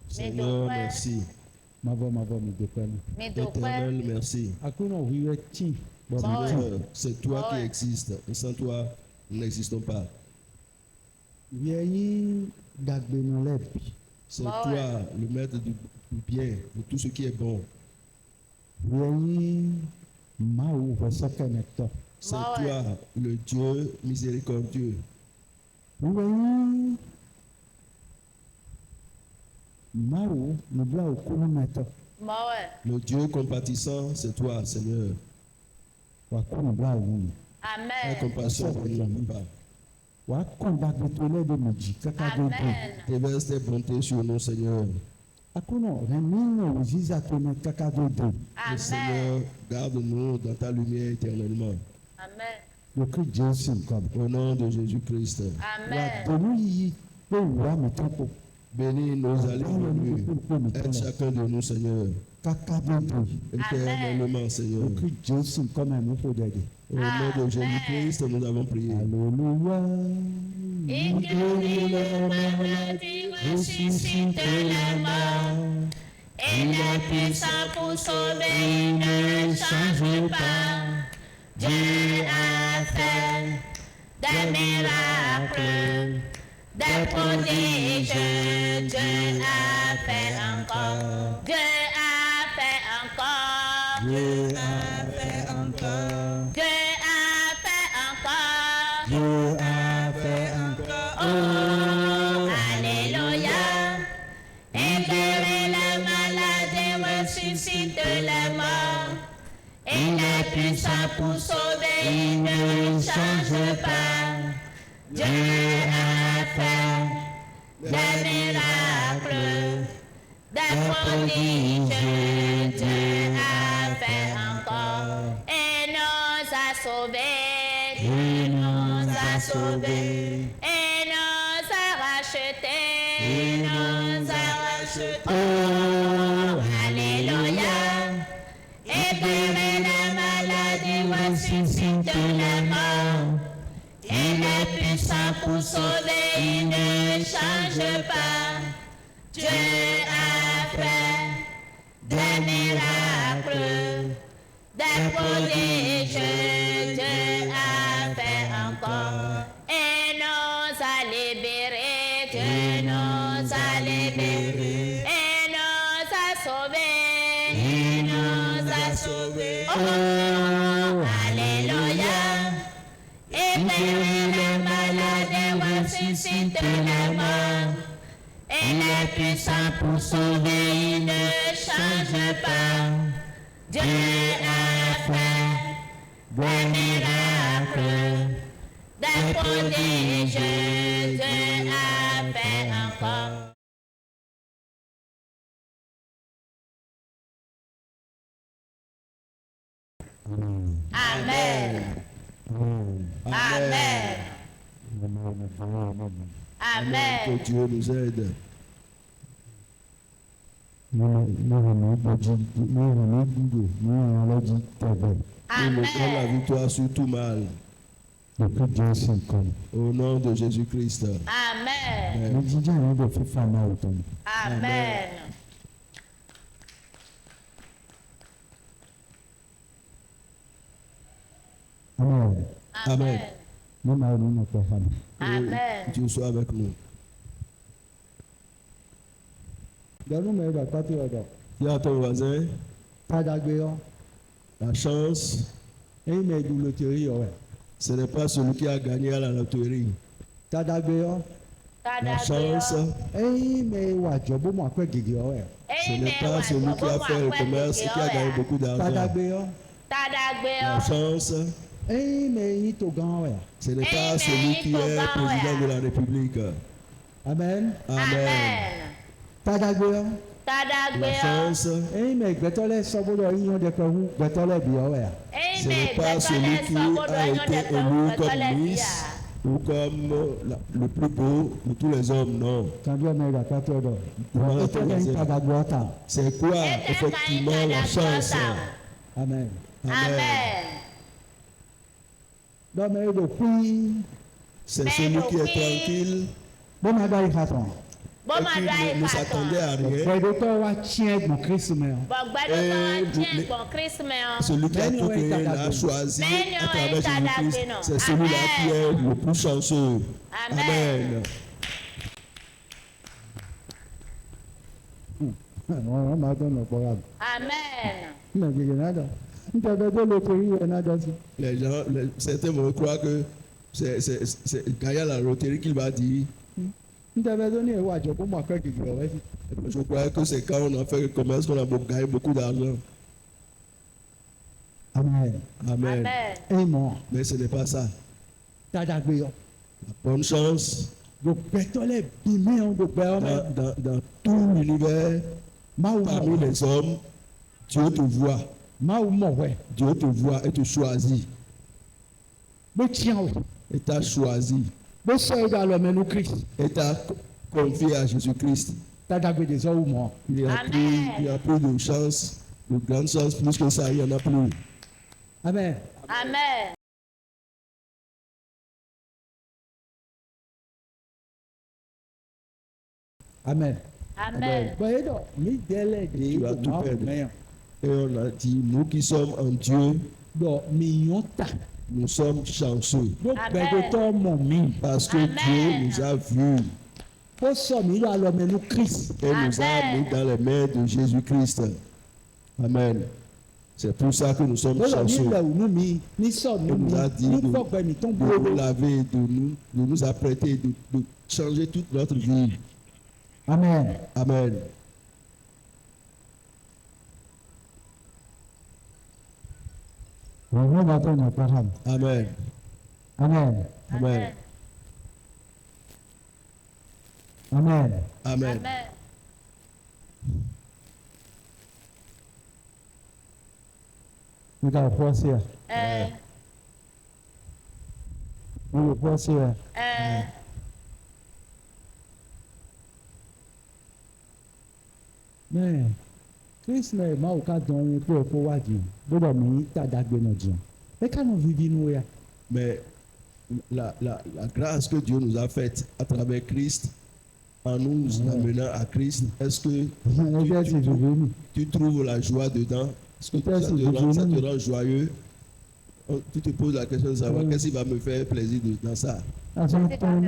Seigneur, merci. Éternel, merci. Seigneur, c'est toi qui existes. Et sans toi, nous n'existons pas. C'est toi, le maître du bien, de tout ce qui est bon. C'est toi, le Dieu miséricordieux. Le Dieu compatissant, c'est toi, Seigneur. Aie compassion pour nous, Papa. Déverse tes bontés sur nous, Seigneur. Le Seigneur, garde-nous dans ta lumière éternellement. Amen. Au nom de Jésus-Christ. Amen. Bénis nos allées et venues. Aide chacun de nous, Seigneur. Éternellement, Seigneur. Au nom de Jésus-Christ, nous avons prié. Alléluia. Et guérit les maladies, ressuscite les morts. Et la puissance pour sauver ne change pas. Dieu a fait des miracles, des prodiges. Dieu a fait encore. Dieu a fait encore. Dieu a fait encore. Dieu a fait encore. Dieu a fait encore. Oh, alléluia. Et guérit les maladies, ressuscite les morts. Et la puissance pour sauver, il ne change pas. Dieu a fait des miracles, des prodiges. Dieu a fait encore. Et nous a sauvés. Il nous a sauvés. Et nous a rachetés. Il nous a rachetés. Oh, alléluia. Et guérit les maladies, ressuscite les morts. Il est puissant pour sauver, il ne change pas. Dieu a fait des miracles, des prodiges. Dieu a fait encore. Et nous a libérés. Dieu nous a libérés. Et nous a sauvés. Il nous a sauvés. Oh, alléluia. Et guérit les malades, ressuscite les morts. Et les puissants pour sauver, il ne change pas. Dieu a fait des miracles, des prodiges. Dieu a fait encore. Amen. Amen. Amen. Que Dieu nous aide. Et nous donne la victoire sur tout mal. Au nom de Jésus-Christ. Amen. Amen. Amen. Amen. Dieu soit avec nous. Dis à ton voisin, la chance, ce n'est pas celui qui a gagné à la loterie. La chance, ce n'est pas celui qui a fait le commerce et qui a gagné beaucoup d'argent. La chance, ce n'est pas celui qui est président de la République. Amen. Amen. La chance, ce n'est pas celui qui a été élu comme Miss ou comme le plus beau de tous les hommes, non. C'est quoi effectivement la chance? Amen. C'est celui qui est tranquille. Bon, et qui ne s'attendait à rien. Gbẹdọtọ wa tiẹ gbọn Kristu mẹ o. Et Celui celui qui a tout créé l'a choisi à travers Jésus-Christ. C'est celui-là qui est le plus chanceux. Amen. Wọ́n máa tọ́ ọ̀nà pọ̀ yàtọ̀. Amen. Ní ọ̀gẹ̀gẹ̀ náà dọ̀. Níta bẹ́ẹ̀ tó lè torí ẹ̀ náà dọ̀ sí. Les gens, certains vont croire que c'est Gaïa la loterie qu'il va dire. Níta bẹ́ẹ̀ tó ní ẹ̀wọ̀ àjọ kó mọ̀ akẹ́ kìkì ọ̀rẹ́ sí. Je crois que c'est quand on a fait le commerce qu'on a gagné beaucoup d'argent. Amen. Amen. Amen. Mais ce n'est pas ça. Dada gbé yọ. La bonne chance Gbẹ̀tọ́ lẹ̀ bí mi ọ̀ gbẹ̀ ọ́ mẹ́. dans tout l'univers, Máa wù parmi mọ̀ les hommes, Dieu te voit. máa wù mọ̀ wẹ̀. Dieu te voit et te choisit. Bó tiẹ̀ o. Et t'a choisi. Bó sọ ìdá lọ mẹ́nu Kristi. Et t'a confié à Jésus-Christ. Dada gbé de sọ wù mọ̀. Il y a plus de chance, de grandes chances, plus que ça, il n'y en a plus. Amen. Amen. Amen. Amen. Bọ̀yé dọ̀ mí dẹ́lẹ̀ dé Tu vas kò tout máa wù perdre. mẹ́yàn. Et on a dit, nous qui sommes en Dieu, Dọ̀ mi yàn tà. nous sommes chanceux. Bó gbẹdọtọ mọ̀ mí. Parce que Amen. Dieu nous a vus Bó sọ mí lọ lọ mẹ́nu Kristi. et nous a Amen. mis dans les mains de Jésus-Christ. Amen. C'est pour ça que nous sommes Bó lọ ní chanceux. ilẹ̀ ònú mi ní sọ̀nù Il mi nous a dit ní de fọ̀gbẹ́ mi tó ń nous gbòòrò. laver, de nous apprêter, de changer toute notre vie. Amen. Amen. Wọ́n bá tó yàn pàrọ̀. Amen. Amen. Amen. Amen. Amen. Amen. Ní ká fọ́ sí ẹ̀. Ní ká fọ́ sí ẹ̀. Bẹ́ẹ̀ Kristi náà máa wò ká dán ohun pé ẹ̀kọ́ wádìí gbọ́dọ̀ mí dàda gbé náà jẹun. Ẹ ká náà vivi inú ya. Mais la grâce que Dieu nous a faite à travers Christ, en nous amenant à Christ, est-ce que Ẹgbẹ́ ti vivi mi. tu trouves la joie dedans? Est-ce que Merci, ça te Jésus. rend joyeux? Tu te poses la question de savoir qu'est-ce qui va me faire plaisir dans ça. Àṣà tán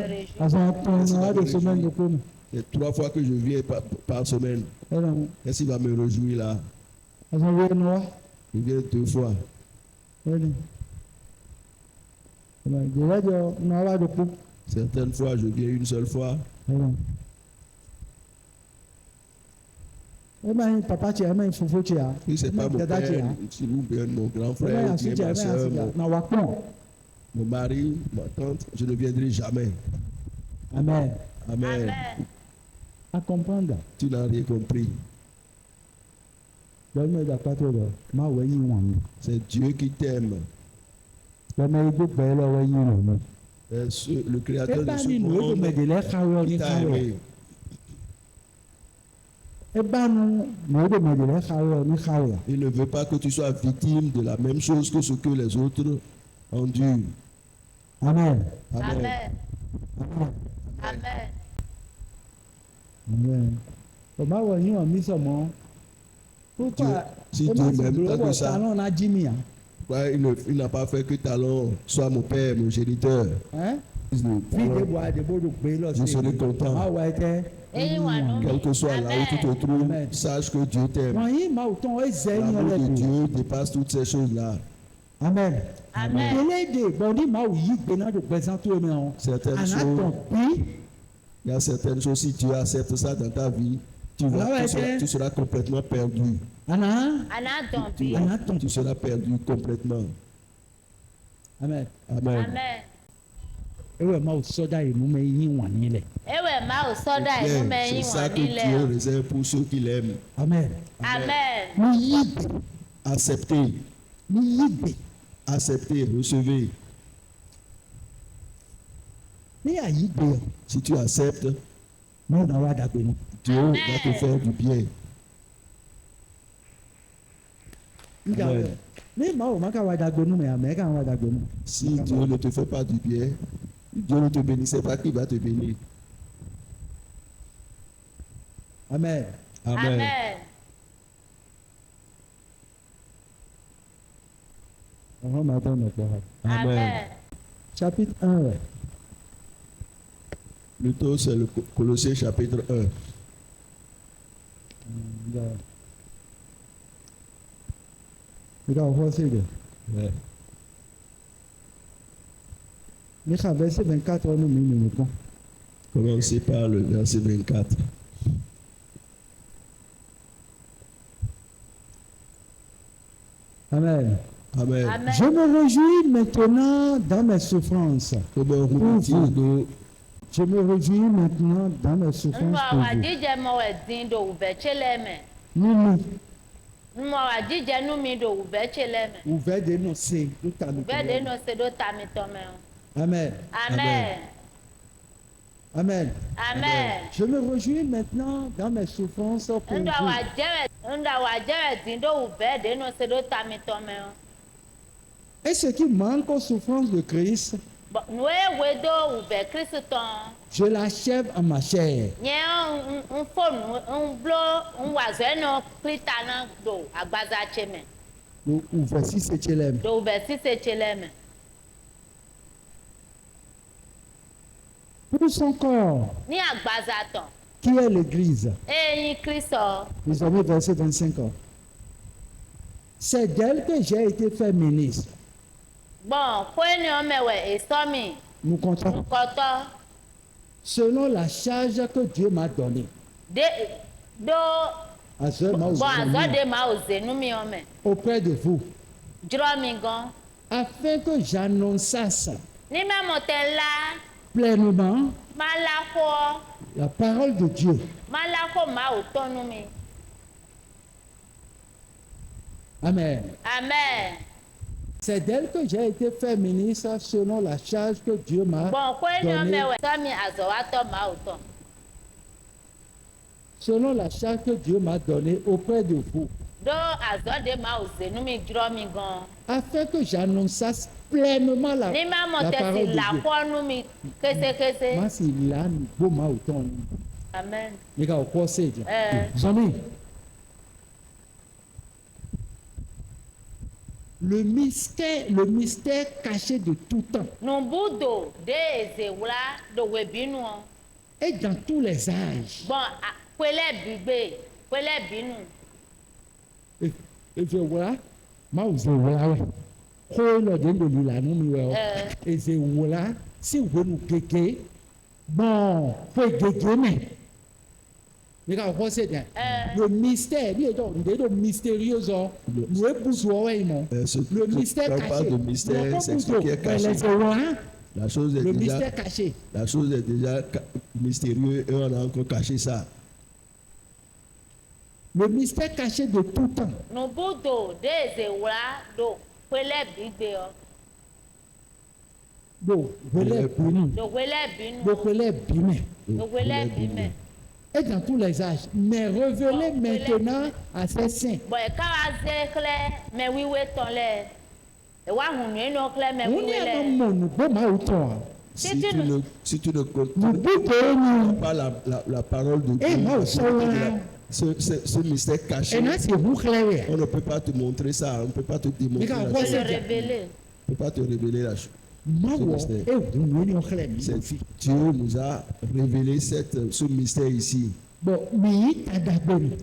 wá de semaine de kóni. C'est 3 fois que je viens par semaine. Ẹ nà Qu'est-ce qui va me réjouir là? àṣà wé nu wa. Je viens 2 fois. Ẹ nì. Ìjẹ́jọ́ náà wá de kú. Certaines fois, je viens une seule fois. Ẹ nà. Ẹ máa ń papa tiẹ̀ ẹ máa ń fufu tiẹ̀. Si ce n'est pas mon Dada père, tiẹ̀. si ou bien mon grand Ẹ máa frère, yà ou sí bien tiẹ̀ ma ẹ máa yà sí soeur, tiẹ̀. Nà wà pọ̀n. mon mari, ma tante, je ne viendrai jamais. Amen. Amen. Amen. À comprendre. Tu n'as rien compris. Lọ́nà ìgbà pàtó rẹ̀ máa wẹ̀ yín wọ̀n mi. C'est Dieu qui t'aime. Lọ́nà ìgbà pẹ̀lú lọ́wọ́ yín rẹ̀ mi. Le Ẹ créateur bá de ce ní ìlú ètò monde mẹ̀dẹ̀lẹ́ káwọ́ ní qui t'a káwọ́. aimé. Ẹ bá nu ìlú ètò mẹ̀dẹ̀lẹ́ káwọ́ ní káwọ́. Il ne veut pas que tu sois victime de la même chose que ce que les autres endurent. Amen. Amen. Amen. Amen. Amen. Ọba wọ̀ yín wọ̀n mí sọ̀mọ́. Pourquoi Si ẹ Dieu má sì m'aime dúró tant que bọ̀ ça. talon náà jí mi à. Ouais, il n'a pas fait que Talon soit mon père, mon géniteur. Fíìdé bu àdébòdò pé lọ Je sí serai content. máa wọ ẹtẹ. Eyín wà nù. Quel que soit là où tu te trouves, Amen. sache que Dieu t'aime. Wọ́n yín máa tán ẹ zẹ́ ní L'amour de ọlẹ́dẹ̀. Dieu dépasse toutes ces choses-là. Amen. Amen. Eléde bọ̀dí máa wò yí gbéná tó gbẹ̀sán tó mi hàn. Certaines Àná choses, tàn pín. il y a certaines choses, si tu acceptes ça dans ta vie, Alors, tu seras complètement perdu. Àná. Anatombi. Àná tàn. Tu seras perdu complètement. Amen. Amen. Amen. Ewé máa wò sọ́dá ìmú mi yín wà nílẹ̀. Ewe ma o soda Bien, inu c'est mẹyin ça wọn que nílẹ̀ Dieu o. réserve pour ceux qui l'aiment. Amen. Amen. Ní yí gbè. Acceptez, Ní yí gbè. acceptez, recevez. Ní àyí gbè ọ̀. Si tu acceptes, Ní ọ̀nà wa dàgbé nu. Dieu va te faire du bien. Nígbà Amen. wẹ̀. Ní ìmọ̀ ò má ká wa dàgbé nu mẹ̀ àmẹ́ ká wa dàgbé nu. Si Dieu ne te fait pas du bien, Dieu ne te bénissait pas, qui va te bénir? Amen. Amen. Amen. On va attendre notre parole. Amen. Chapitre 1. Plutôt, c'est le Colossiens chapitre 1. Regarde, voici le. Ouais. Le verset 24, nous minutes. Commencez par le verset 24. Amen. Amen. Amen. Je me réjouis maintenant dans mes souffrances. Comment remercier-nous Je me réjouis maintenant dans mes souffrances Nwa pour wa vous. dije mo we din do ube cheleme. Nini, Nwa wa dije nu mi do ube cheleme. ouvert d'énoncer, tout à Ube de no se do tami tome. Amen. Amen. Amen. Amen. Je me réjouis maintenant dans mes souffrances pour vous. Nda wa jere din do ube de no se do tami tome. Et ce qui manque aux souffrances de Christ, Nous we do ube Christon. je l'achève en ma chair. Nye un phone un blo un wazo no krita na do agbaza cheme. Au verset 7e. Do ube si se cheleme. Pour son corps, Ni agbaza ton. qui est l'Église. Eyin Kristo. Vous avez verset 25 ans. C'est d'elle que j'ai été fait ministre. Bon, kweni omewe esomi. Nous comptons Nkoto. selon la charge que Dieu m'a donnée. De do À ce moment bon azode ma oze nu mi ome. auprès de vous, Dro mi gan. afin que j'annonçasse Ni me motela pleinement malako la parole de Dieu. malako ma otonu mi. Amen. Amen. C'est d'elle que j'ai été fait ministre selon la charge que Dieu m'a Bon, kweni donnée. omewe somi azowato ma oton. Selon la charge que Dieu m'a donnée auprès de vous, Do azode ma oze nu mi dro mi gan. afin que j'annonçasse pleinement la, Ni me la parole motesi de Dieu. lakwa nu mi kese kese. Moi, c'est là, beau ma autant. Amen. Les gars, au quoi c'est? Euh. Jamais. Le mystère caché de tout temps Nubudo de ezewla do webinu. est dans tous les âges. Bon, kwele bigbe, kwele binu. Et je vois, moi, je vois, ouais. Quoi, le दिन de l'île, nous, nous, et je vois, si vous nous guéguez, bon, faut guéguer, mais. Les gars, quoi c'est bien? Le mystère, il est donc mystérieux, nous est besoin, ouais, non. Le mystère parle caché. pas de mystère, Non, c'est ce qui est caché. les oies, La chose est le déjà, mystère caché. la chose est déjà mystérieuse et on a encore caché ça. Le mystère caché de tout temps Nubudo de ezewla do kwele bigbe o. donc relève béni, Do wele binu. donc relève béni, Do wele bime. et dans tous les âges, mais révélé maintenant à ses saints. Bon, e ka wa ze kle me wiwe ton le. E wa hunu eno kle me On wiwe est un le. monde, bon, ma autant. Si tu ne- Si tu ne Nous comprends bouillons, pas la parole de et moi, Dieu, ce mystère caché, et là, c'est vous clair. on ne peut pas te montrer ça, on ne peut pas te démontrer Regarde, la moi, chose. Le c'est- révéler. On ne peut pas te révéler la chose. Moi, Ce mystère. et vous, nous, clair. Dieu nous a révélé ce mystère ici. Bon, mais, t'as d'abord. Et nous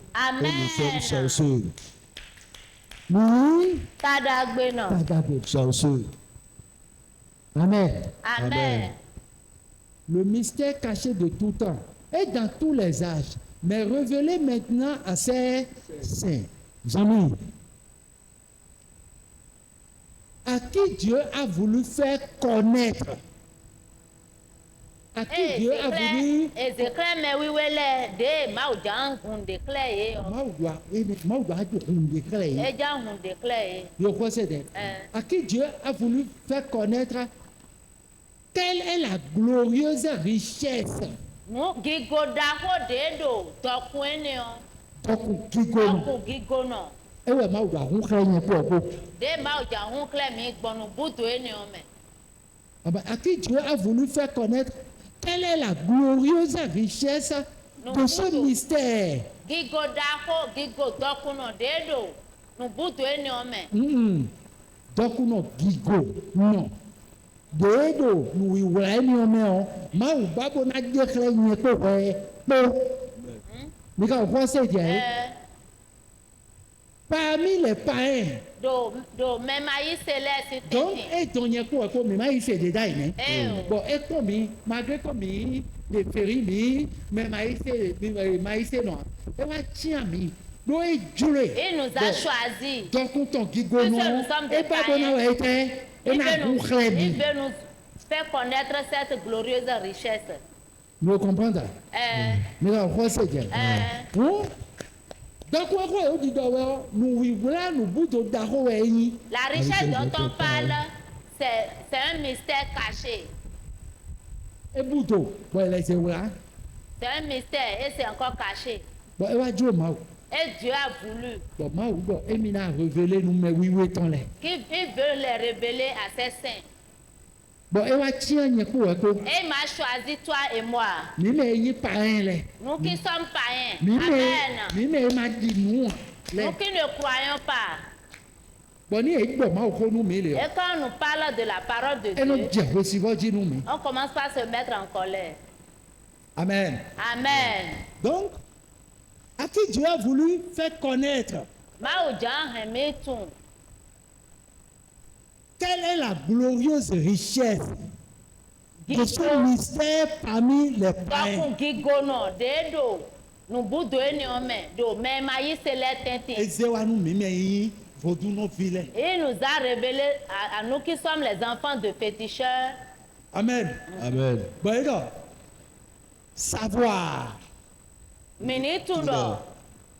sommes Amen. chanceux, Oui, Tadagbe t'as no. d'abord. chanceux. Amen. Amen. Le mystère caché de tout temps est dans tous les âges, mais révélé maintenant à ses saints. Amis, à qui Dieu a voulu faire connaître, à qui Dieu a voulu, Ezekle me wiwe le de ma ujan hun dekle ye. Eja hun dekle ye. À qui Dieu a voulu faire connaître quelle est la glorieuse richesse Nu gigoda ko de do tokun eni o. Tokun Gigo no. de ma ujan hun kle mi gbonu buto eni o me. à qui Dieu a voulu faire connaître quelle est la glorieuse richesse de ce mystère. Gigo dako, gigo dokuno dedo. Nubutu eni ome. Dokuno gigo non. Dedo nous iwla ni ome o. Ma u babo na dekle nye ko we po. Mika o se je. Parmi les païens. Do même maïs céleste. Donc et ton nye ko me maïs c'est déjà né. Bon et comme malgré comme les féris mais maïs non. Et va tiens mi. Il nous a choisi. Donc, on gigo non. Et pas bon été. Il veut nous faire connaître cette glorieuse richesse. Nous comprenons. Mais on voit ça. Donc, nous voulons nous bouger d'arro. La richesse dont on parle, c'est un mystère caché. Et bouto, c'est un mystère et c'est encore caché. Et Dieu a voulu. Il veut les révéler à ses saints. Et il m'a choisi toi et moi. Nous qui sommes païens. Amen. Nous qui ne croyons pas. Et quand nous parlons de la parole de Dieu, on commence par se mettre en colère. Amen. Amen. Donc, à qui Dieu a voulu faire connaître quelle est la glorieuse richesse de ce mystère parmi les païens. Il nous a révélé à nous qui sommes les enfants de féticheurs. Amen. Amen. Bon, savoir.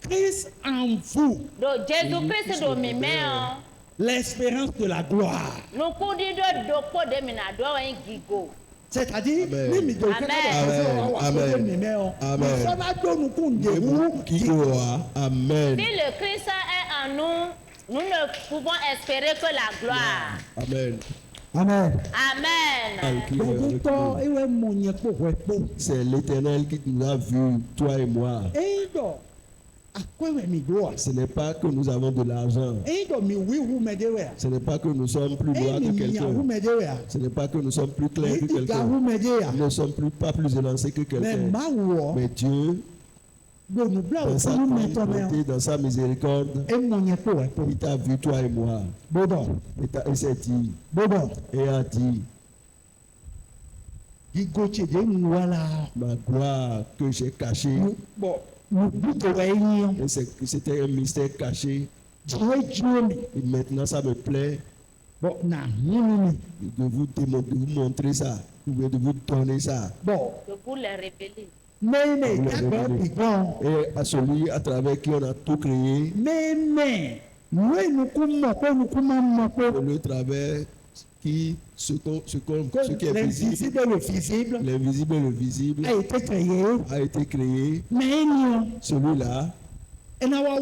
Christ en vous. Jésus-Christ l'espérance de la gloire. C'est-à-dire, Amen. Si le Christ est en nous, nous ne pouvons espérer que la gloire. Amen. Amen. Amen. C'est l'Éternel qui nous a vus, toi et moi. Ce n'est pas que nous avons de l'argent. Ce n'est pas que nous sommes plus loin que quelqu'un. Ce n'est pas que nous sommes plus clairs que quelqu'un. Nous ne sommes pas plus élancés que quelqu'un. Mais Dieu, dans sa bonté, dans sa miséricorde, il t'a vu, toi et moi. Et s'est dit, et a dit, ma gloire que j'ai cachée. C'était un mystère caché. Et maintenant, ça me plaît de vous montrer ça, de vous donner ça. De vous les révéler. Et à celui à travers qui on a tout créé. Le travers qui ce qui est visible, l'invisible et le visible a été créé. Celui-là, il viendra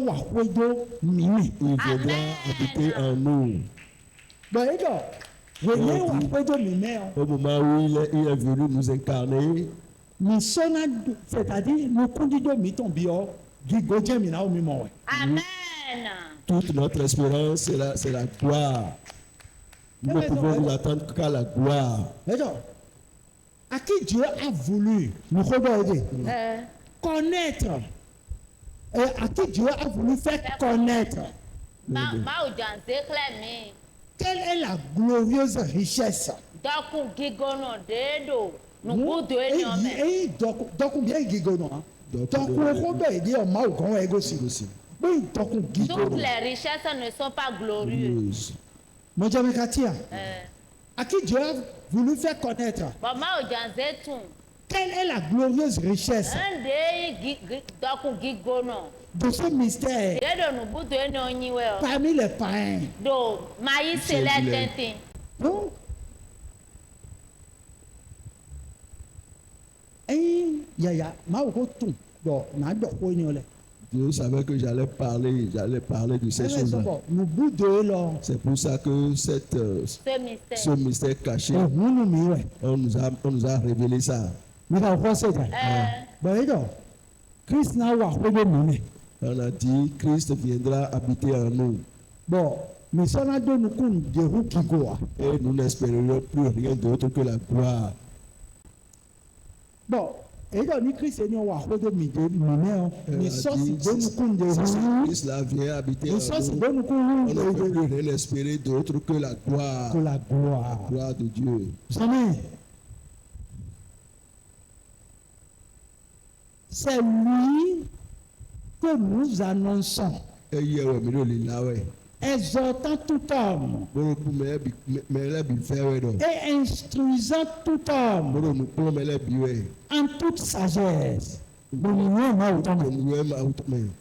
habiter en nous. Au moment où il est venu nous incarner, c'est-à-dire Amen. Toute notre espérance, c'est la gloire. Nous ne pouvons nous attendre qu'à la gloire. À qui Dieu a voulu nous connaître, à qui Dieu a voulu faire connaître quelle est la glorieuse richesse. Toutes les richesses ne sont pas glorieuses. À qui Dieu a voulu faire connaître quelle est la glorieuse richesse de ce mystère parmi les païens. Donc, Dieu savait que j'allais parler de ces choses-là. C'est pour ça que ce mystère caché, on nous a révélé ça. Christ n'a wa hodo mame. On a dit Christ viendra habiter en nous. Bon, mais ça n'a donné qu'on déroule qui goa. Et nous n'espérons plus rien d'autre que la gloire. Bon, et donc ni Christ est wa hodo mame. Mais ça c'est donné qu'on déroule. Christ là vient habiter en nous. Ça c'est donné qu'on on ne peut plus rien espérer d'autre que la gloire. Que la gloire. La gloire de Dieu. Jamais. C'est lui que nous annonçons, exhortant tout homme et instruisant tout homme en toute sagesse,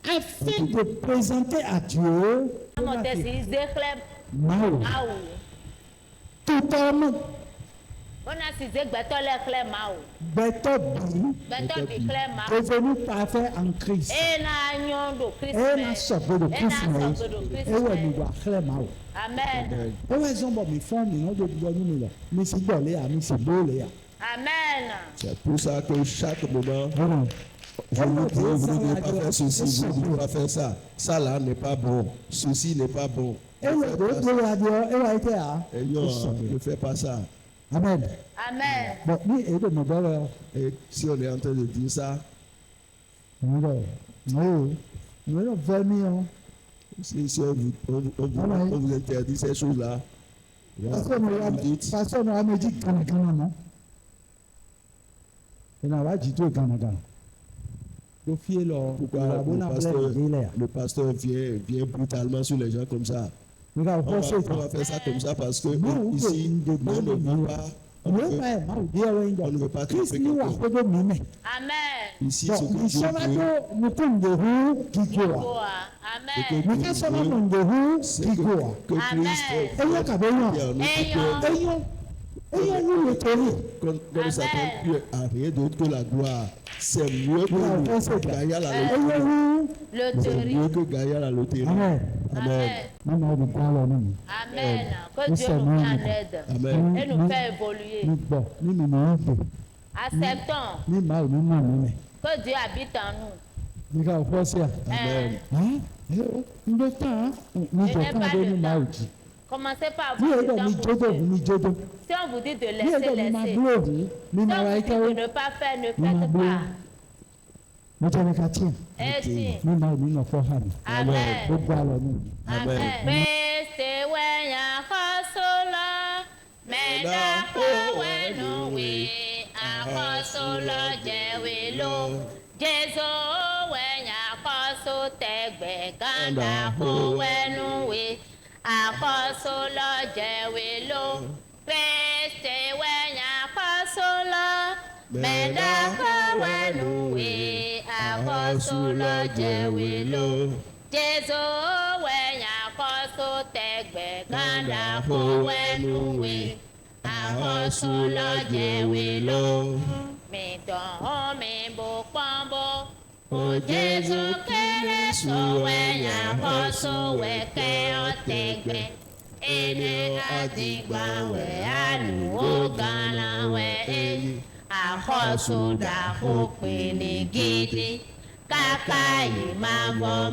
afin de présenter à Dieu tout homme. Devenu parfait en Christ. Et n'a sauvé de Christ. Et ouais, nous doit clément. Amen. Et ouais, ils ont bon, mes femmes, ils ont de bonnes là. Mais c'est bon, les amis, c'est beau, les amis. Amen. C'est pour ça que chaque moment, je vous dis, vous ne devez pas faire ceci, vous ne devez pas faire ça. Ça là n'est pas bon. Ceci n'est pas bon. Et ouais, ne fais pas ça. Amen. Amen. Bon, oui, et de mon et si on est en train de dire ça, nous allons venir. Si on vous interdit ces choses-là, personne n'a me dit Ghana, non? Il n'a pas dit tout Ghana. Pourquoi le pasteur vient brutalement sur les gens comme ça? On va faire ça comme ça parce que ici, on ne veut pas. On ne veut pas tromper quelqu'un. Amen. Ici, ce que Dieu veut, c'est que Christ ne s'attend plus à rien d'autre que la gloire. C'est mieux que gagner à la loterie. C'est mieux que gagner à la loterie. Amen. Amen. Amen. Que Dieu nous vienne en aide et nous fait évoluer. Acceptons que Dieu habite en nous. Amen. Commencez par vous dire si on vous dit de laisser, laissez. Si on vous dit de ne pas faire, ne faites pas. Et Amen. Amen. Akosolo jewelo, peste wenya akosolo, meda kawenuwe. Akosolo jewelo, Jesu wenya akoso tegbe kanda kawenuwe. Akosolo jewelo, mi don mi bo pambo. O Jesu kere so wenya akoso weke otegbe. Ene adigba we anu ogana we eyi. Akoso da hopini gidi. Kaka imavo.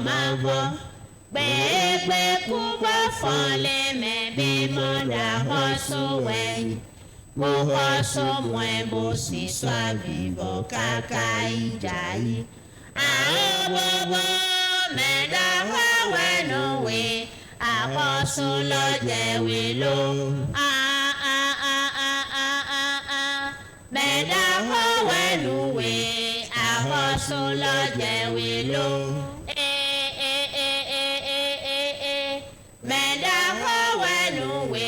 Gbegbe kubo fole me bimo da akoso we. Akoso mwembo si swa vivo kaka ijayi. Aobobo meda hawe no we. Akosolo jewelo. Meda hawe no we. Akosolo jewelo. Meda hawe no we.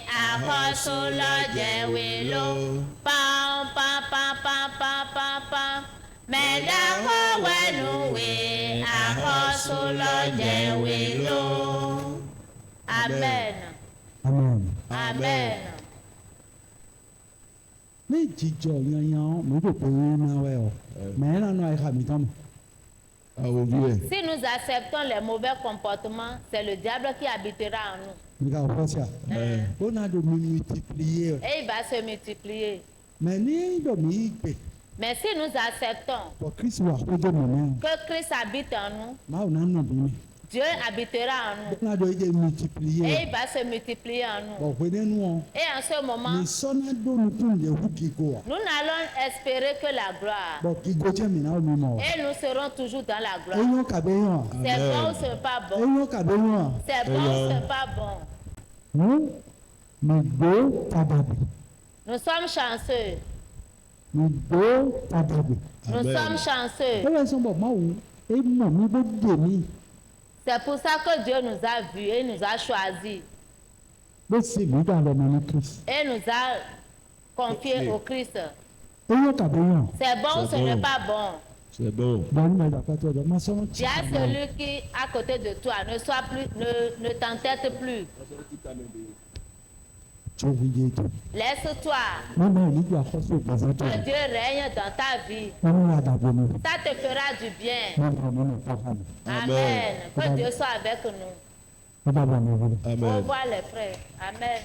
Akosolo jewelo. Pam pam pam pam pam pam pam. Meda hawe no we. Akosolo jewelo. Amen. Amen. Amen. Ní jíjọ yanyan mo rò pé wọ́n máa wẹ̀ ọ́ mẹ́rin náà náà ẹ̀ka mi tán mọ́. Si nous acceptons les mauvais comportements, c'est le diable qui habitera en nous. Nígbà wọ́n fọ́ sí à. Ó náà dò mí multiplier. Et il va se multiplier. Mais ní dò mí gbè. Mais si nous acceptons que Christ habite en nous, Dieu habitera en nous. Et il va se multiplier en nous. Et en ce moment, nous n'allons espérer que la gloire. Et nous serons toujours dans la gloire. C'est bon ou c'est pas bon? C'est bon ou c'est pas bon? Nous sommes chanceux. Nous sommes chanceux. C'est pour ça que Dieu nous a vus et nous a choisis. Et nous a confiés au Christ. C'est bon ou ce n'est pas bon? C'est bon. Dis à celui qui est à côté de toi, ne t'entête plus. Laisse-toi. Que Dieu règne dans ta vie. Ça te fera du bien. Amen. Que Dieu soit avec nous. Amen. Au revoir les frères. Amen.